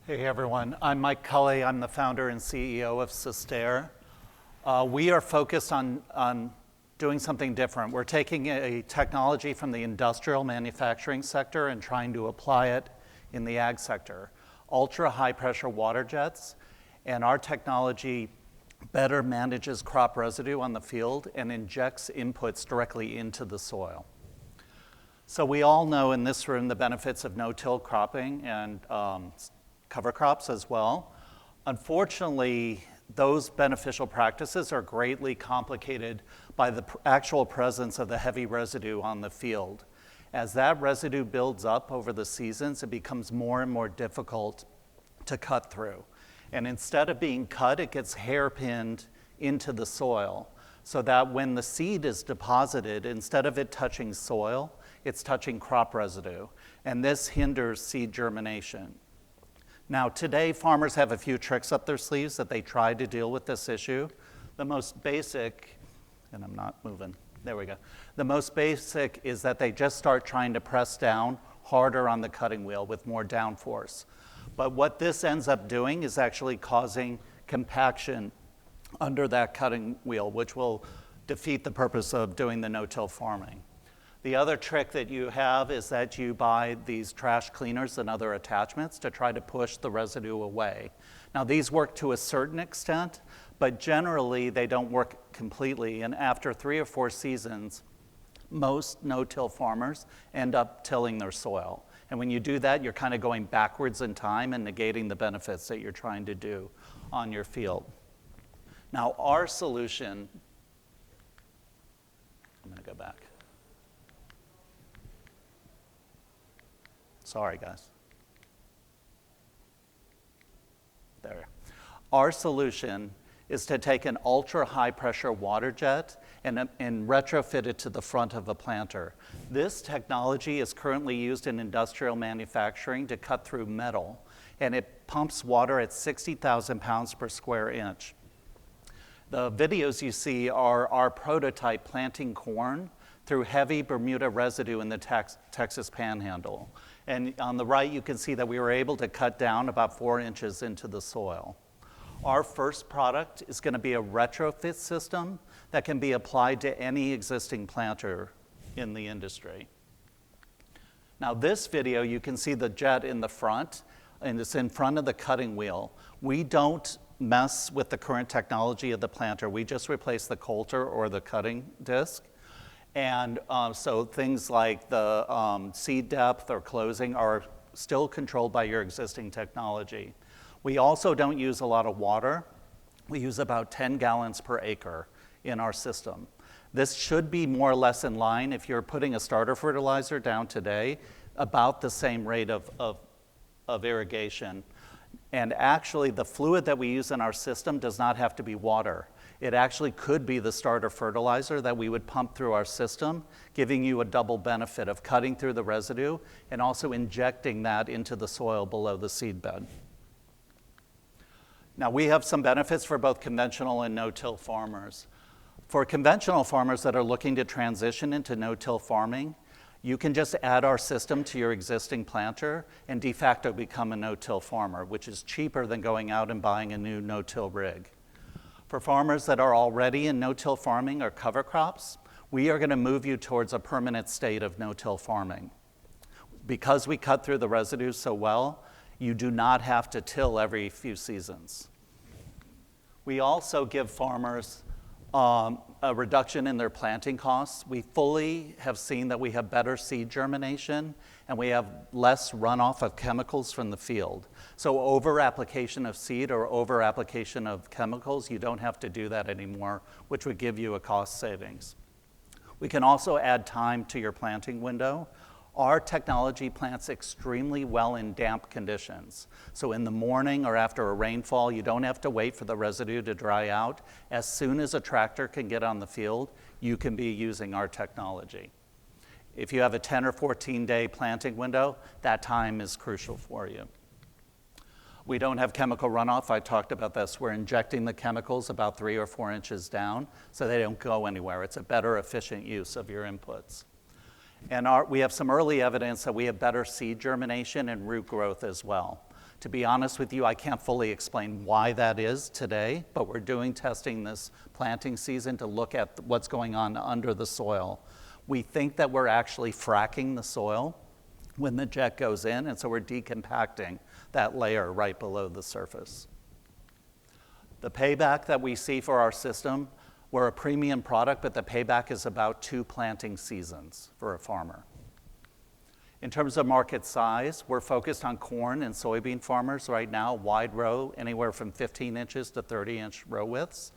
Hey everyone, I'm Mike Cully. I'm the founder and CEO of Susterre. We are focused on doing something different. We're taking a technology from the industrial manufacturing sector and trying to apply it in the ag sector. Ultra high pressure water jets, and our technology better manages crop residue on the field and injects inputs directly into the soil. So we all know in this room the benefits of no-till cropping and cover crops as well. Unfortunately, those beneficial practices are greatly complicated by the actual presence of the heavy residue on the field. As that residue builds up over the seasons, it becomes more and more difficult to cut through. And instead of being cut, it gets hairpinned into the soil, so that when the seed is deposited, instead of it touching soil, it's touching crop residue. And this hinders seed germination. Now, today, farmers have a few tricks up their sleeves that they try to deal with this issue. The most basic, and I'm not moving, there we go. The most basic is that they just start trying to press down harder on the cutting wheel with more downforce. But what this ends up doing is actually causing compaction under that cutting wheel, which will defeat the purpose of doing the no-till farming. The other trick that you have is that you buy these trash cleaners and other attachments to try to push the residue away. Now, these work to a certain extent, but generally they don't work completely. And after 3 or 4 seasons, most no-till farmers end up tilling their soil. And when you do that, you're kind of going backwards in time and negating the benefits that you're trying to do on your field. Now, our solution, I'm going to go back. Sorry, guys. There. Our solution is to take an ultra high pressure water jet and retrofit it to the front of a planter. This technology is currently used in industrial manufacturing to cut through metal, and it pumps water at 60,000 pounds per square inch. The videos you see are our prototype planting corn through heavy Bermuda residue in the Texas Panhandle. And on the right, you can see that we were able to cut down about 4 inches into the soil. Our first product is going to be a retrofit system that can be applied to any existing planter in the industry. Now, this video, you can see the jet in the front, and it's in front of the cutting wheel. We don't mess with the current technology of the planter. We just replace the coulter or the cutting disc. And so things like the seed depth or closing are still controlled by your existing technology. We also don't use a lot of water. We use about 10 gallons per acre in our system. This should be more or less in line if you're putting a starter fertilizer down today, about the same rate of irrigation. And actually, the fluid that we use in our system does not have to be water. It actually could be the starter fertilizer that we would pump through our system, giving you a double benefit of cutting through the residue and also injecting that into the soil below the seed bed. Now, we have some benefits for both conventional and no-till farmers. For conventional farmers that are looking to transition into no-till farming, you can just add our system to your existing planter and de facto become a no-till farmer, which is cheaper than going out and buying a new no-till rig. For farmers that are already in no-till farming or cover crops, we are going to move you towards a permanent state of no-till farming. Because we cut through the residue so well, you do not have to till every few seasons. We also give farmers a reduction in their planting costs. We fully have seen that we have better seed germination and we have less runoff of chemicals from the field. So over application of seed or over application of chemicals, you don't have to do that anymore, which would give you a cost savings. We can also add time to your planting window. Our technology plants extremely well in damp conditions. So in the morning or after a rainfall, you don't have to wait for the residue to dry out. As soon as a tractor can get on the field, you can be using our technology. If you have a 10 or 14 day planting window, that time is crucial for you. We don't have chemical runoff. I talked about this. We're injecting the chemicals about 3 or 4 inches down so they don't go anywhere. It's a better, efficient use of your inputs. And we have some early evidence that we have better seed germination and root growth as well. To be honest with you, I can't fully explain why that is today, but we're doing testing this planting season to look at what's going on under the soil. We think that we're actually fracking the soil when the jet goes in, and so we're decompacting that layer right below the surface. The payback that we see for our system, we're a premium product, but the payback is about 2 planting seasons for a farmer. In terms of market size, we're focused on corn and soybean farmers right now, wide row, anywhere from 15 inches to 30-inch row widths.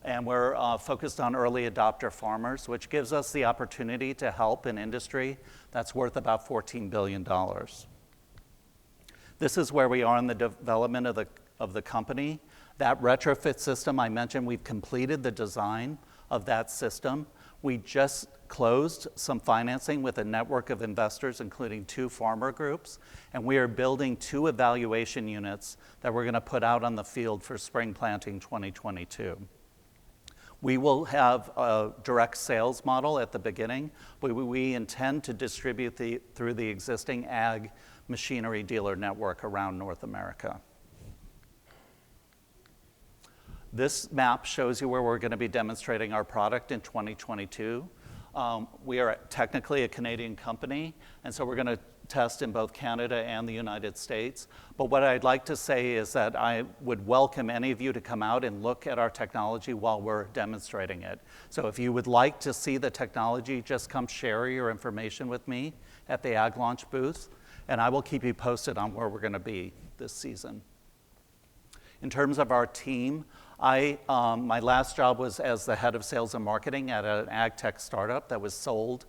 And we're focused on early adopter farmers, which gives us the opportunity to help an industry that's worth about $14 billion. This is where we are in the development of the company. That retrofit system I mentioned, we've completed the design of that system. We just closed some financing with a network of investors, including 2 farmer groups, and we are building 2 evaluation units that we're going to put out on the field for spring planting 2022. We will have a direct sales model at the beginning, but we intend to distribute through the existing ag machinery dealer network around North America. This map shows you where we're going to be demonstrating our product in 2022. We are technically a Canadian company, and so we're going to test in both Canada and the United States. But what I'd like to say is that I would welcome any of you to come out and look at our technology while we're demonstrating it. So if you would like to see the technology, just come share your information with me at the Ag Launch booth, and I will keep you posted on where we're going to be this season. In terms of our team, my last job was as the head of sales and marketing at an ag tech startup that was sold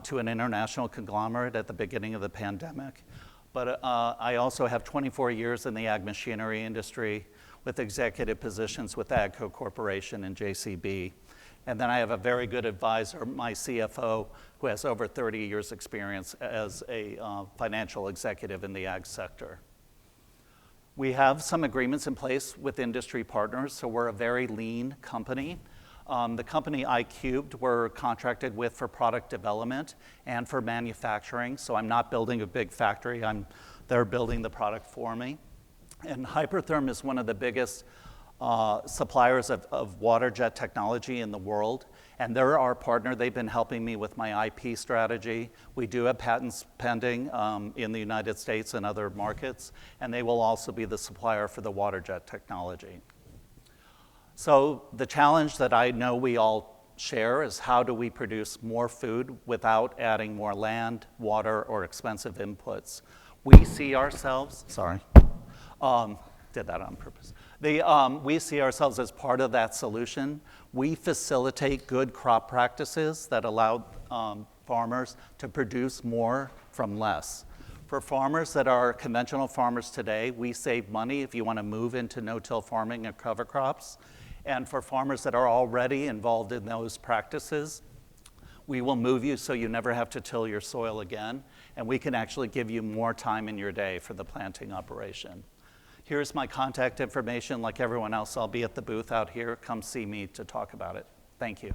to an international conglomerate at the beginning of the pandemic. But I also have 24 years in the ag machinery industry with executive positions with AGCO Corporation and JCB. And then I have a very good advisor, my CFO, who has over 30 years experience as a financial executive in the ag sector. We have some agreements in place with industry partners, so we're a very lean company. The company iCubed we're contracted with for product development and for manufacturing, so I'm not building a big factory, they're building the product for me. And Hypertherm is one of the biggest suppliers of water jet technology in the world, and they're our partner. They've been helping me with my IP strategy. We do have patents pending in the United States and other markets, and they will also be the supplier for the water jet technology. So the challenge that I know we all share is how do we produce more food without adding more land, water, or expensive inputs? We see ourselves, did that on purpose. We see ourselves as part of that solution. We facilitate good crop practices that allow farmers to produce more from less. For farmers that are conventional farmers today, we save money if you want to move into no-till farming or cover crops. And for farmers that are already involved in those practices, we will move you so you never have to till your soil again, and we can actually give you more time in your day for the planting operation. Here's my contact information. Like everyone else, I'll be at the booth out here. Come see me to talk about it. Thank you.